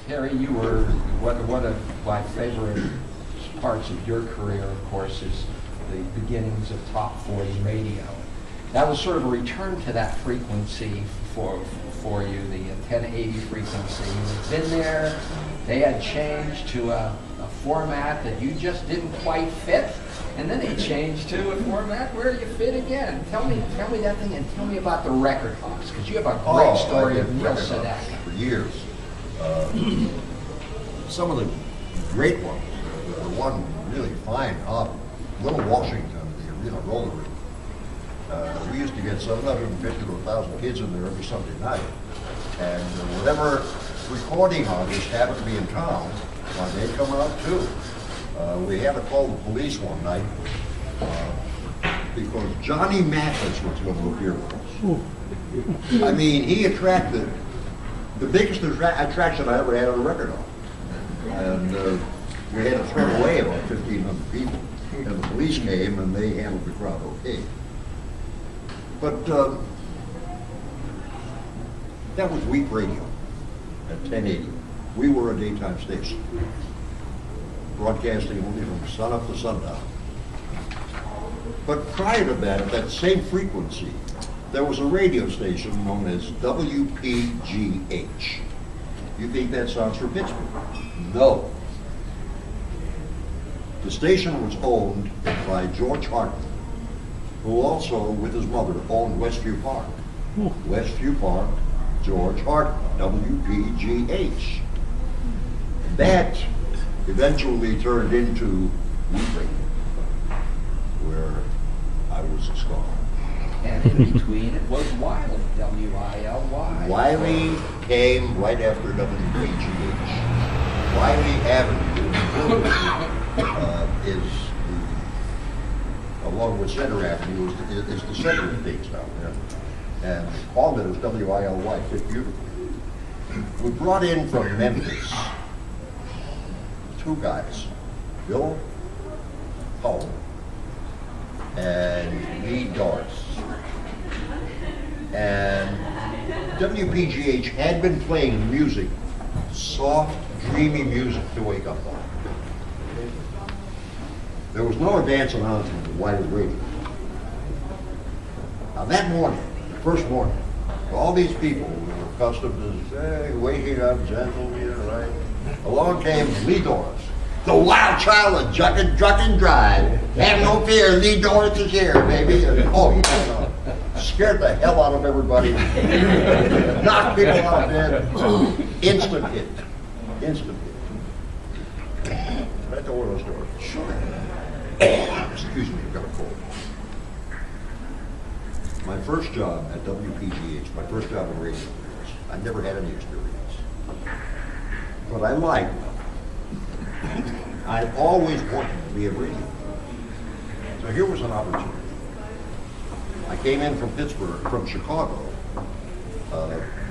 Terry, you were, one of my favorite parts of your career, of course, is the beginnings of Top 40 radio. That was sort of a return to that frequency for you, the 1080 frequency. You've been there. They had changed to a format that you just didn't quite fit, and then they changed to a format where you fit again. Tell me that thing, and tell me about the record hops, because you have a great story of Neil Sedaka. For years. Some of the great ones, the one really fine hop, Little Washington, the arena roller rink. We used to get 750 to 1,000 kids in there every Sunday night. And whatever recording artist happened to be in town, well, they'd come out too. We had to call the police one night because Johnny Mathis was going to appear with us. I mean, he attracted the biggest attraction I ever had on a record on. And we had to turn away about 1,500 people. And the police came and they handled the crowd okay. But that was weak radio at 1080. We were a daytime station, broadcasting only from sun up to sundown. But prior to that, at that same frequency, there was a radio station known as WPGH. You think that sounds for Pittsburgh? No. The station was owned by George Hartman, who also, with his mother, owned Westview Park. Westview Park, George Hartman, WPGH. That eventually turned into Week Radio, where I was a scholar. And in between, it was Wiley, W-I-L-Y. Wiley came right after WPGH. Wiley Avenue is along with Center Avenue, is the center of things down there. And all of it is W-I-L-Y, fit beautifully. We brought in from Memphis two guys, Bill Powell and Lee Doris. And WPGH had been playing music, soft, dreamy music to wake up on. There was no advance announcement of Wiley Radio. Now that morning, the first morning, all these people were accustomed to say, waking up gently, right? Along came Lee Doris, the wild child of Druck and Drive. Have no fear, Lee Doris is here, baby. And, oh, yeah, scared the hell out of everybody. Knocked people out of bed. Instant hit. Instant hit. Can I tell one of those stories? Sure. Excuse me, I've got a cold. My first job at WPGH, my first job in radio, I never had any experience. But I liked it. I always wanted to be a radio. So here was an opportunity. I came in from Pittsburgh, from Chicago,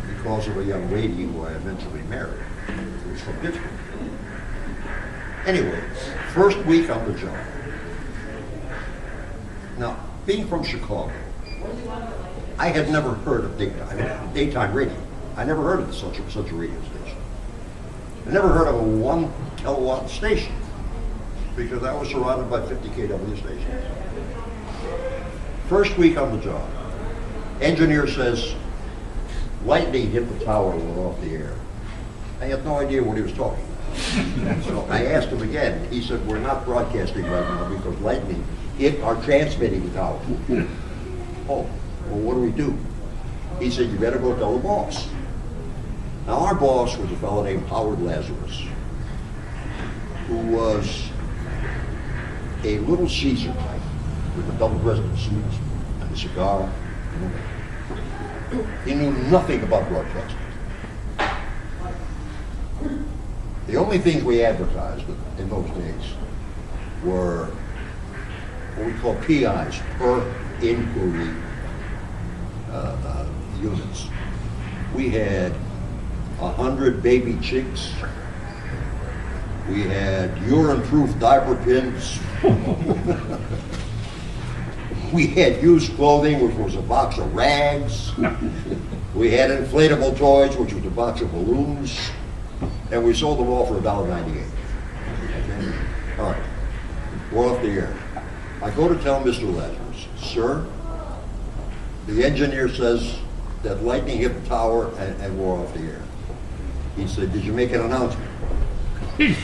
because of a young lady who I eventually married, who was from Pittsburgh. Anyway, first week on the job. Now, being from Chicago, I had never heard of daytime radio. I never heard of such a radio station. I never heard of a 1 kilowatt station because I was surrounded by 50 kW stations. First week on the job, engineer says, lightning hit the tower and went off the air. I had no idea what he was talking about. So I asked him again. He said, we're not broadcasting right now because lightning hit our transmitting tower. Oh, well, what do we do? He said, you better go tell the boss. Now, our boss was a fellow named Howard Lazarus, who was a little Caesar type with a double-breasted suit and a cigar. He knew nothing about broadcasting. The only things we advertised in those days were what we call PIs, per inquiry units. We had 100 baby chicks. We had urine-proof diaper pins. We had used clothing, which was a box of rags. We had inflatable toys, which was a box of balloons. and we sold them all for $1.98. Okay? All right, we're off the air. I go to tell Mr. Lazarus, sir, the engineer says that lightning hit the tower and we're off the air. He said, did you make an announcement? I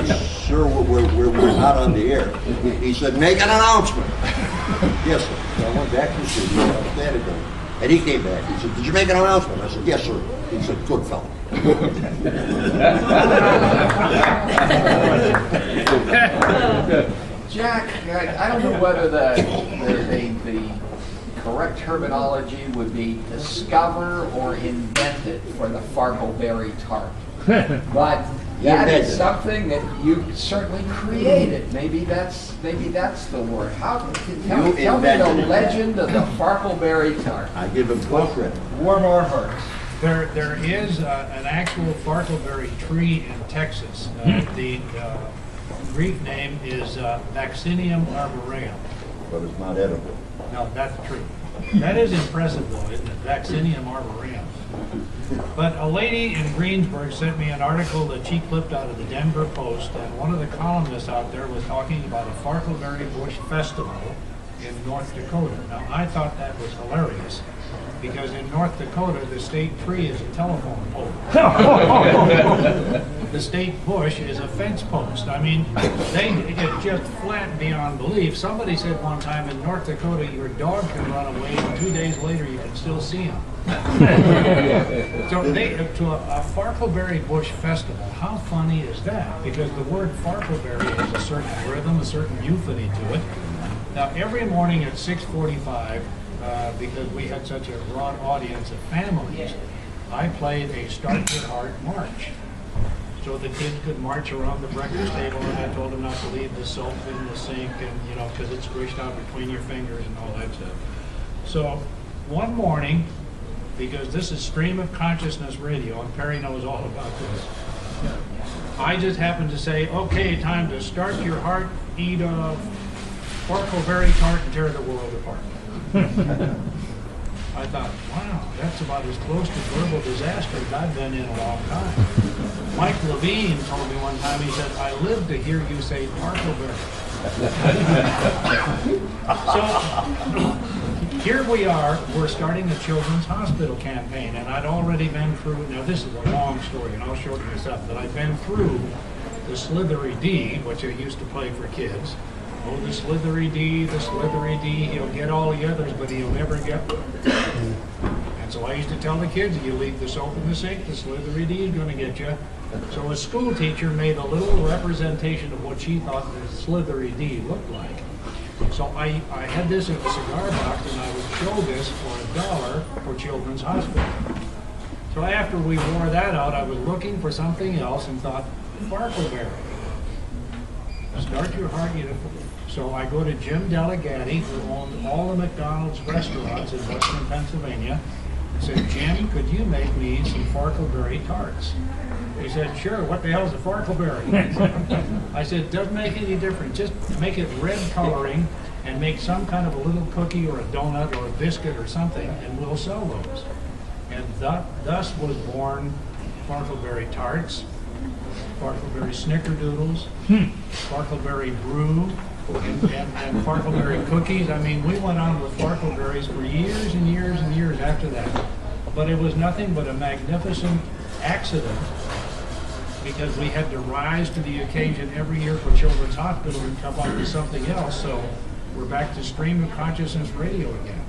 said, sir, we're not on the air. He said, make an announcement. Yes, sir. So I went back to the studio, I was standing there, and he came back. He said, did you make an announcement? I said, yes, sir. He said, good fellow. Jack, I don't know whether the correct terminology would be discover or invented for the Farkleberry tart. But that is something that you certainly created. Maybe that's the word. Tell me the legend of the Farkleberry tart. I give him full credit. Warm our hearts. There is an actual Farkleberry tree in Texas. The Greek name is Vaccinium arboreum. But it's not edible. No, that's true. That is impressive, though, isn't it? Vaccinium arboreum. But a lady in Greensburg sent me an article that she clipped out of the Denver Post, and one of the columnists out there was talking about a Farkleberry Bush Festival in North Dakota. Now, I thought that was hilarious, because in North Dakota, the state tree is a telephone pole. The state bush is a fence post. I mean, it's just flat beyond belief. Somebody said one time in North Dakota, your dog can run away, and 2 days later you can still see him. So to a Farkleberry Bush Festival, how funny is that? Because the word Farkleberry has a certain rhythm, a certain euphony to it. Now, every morning at 6:45, because we had such a broad audience of families, I played a Start Your Heart march. So the kids could march around the breakfast table, and I told them not to leave the soap in the sink, and because it's squished out between your fingers and all that stuff. So one morning, because this is stream of consciousness radio, and Perry knows all about this, I just happened to say, okay, time to start your heart, eat a Farkleberry tart, and tear the world apart. I thought, wow, that's about as close to verbal disaster as I've been in a long time. Mike Levine told me one time, he said, I live to hear you say Farkleberry. So here we are, we're starting a children's hospital campaign, and I'd already been through, now this is a long story, and I'll shorten this up, but I've been through the Slithery D, which I used to play for kids. Oh, the Slithery D, he'll get all the others, but he'll never get one. And so I used to tell the kids, you leave the soap in the sink, the Slithery D is going to get you. So a school teacher made a little representation of what she thought the Slithery D looked like. So I had this in a cigar box, and I would show this for $1 for Children's Hospital. So after we wore that out, I was looking for something else and thought, Farkleberry. Start your heart, So I go to Jim Delegati, who owned all the McDonald's restaurants in Western Pennsylvania, and said, Jim, could you make me some Farkleberry tarts? He said, sure, what the hell's a Farkleberry? I said, it doesn't make any difference. Just make it red coloring and make some kind of a little cookie or a donut or a biscuit or something, and we'll sell those. And thus was born Farkleberry tarts, Farkleberry snickerdoodles, Farkleberry brew, and Farkleberry cookies. I mean, we went on with Farkleberries for years and years and years after that. But it was nothing but a magnificent accident, because we had to rise to the occasion every year for Children's Hospital and come up with something else. So we're back to stream of consciousness radio again.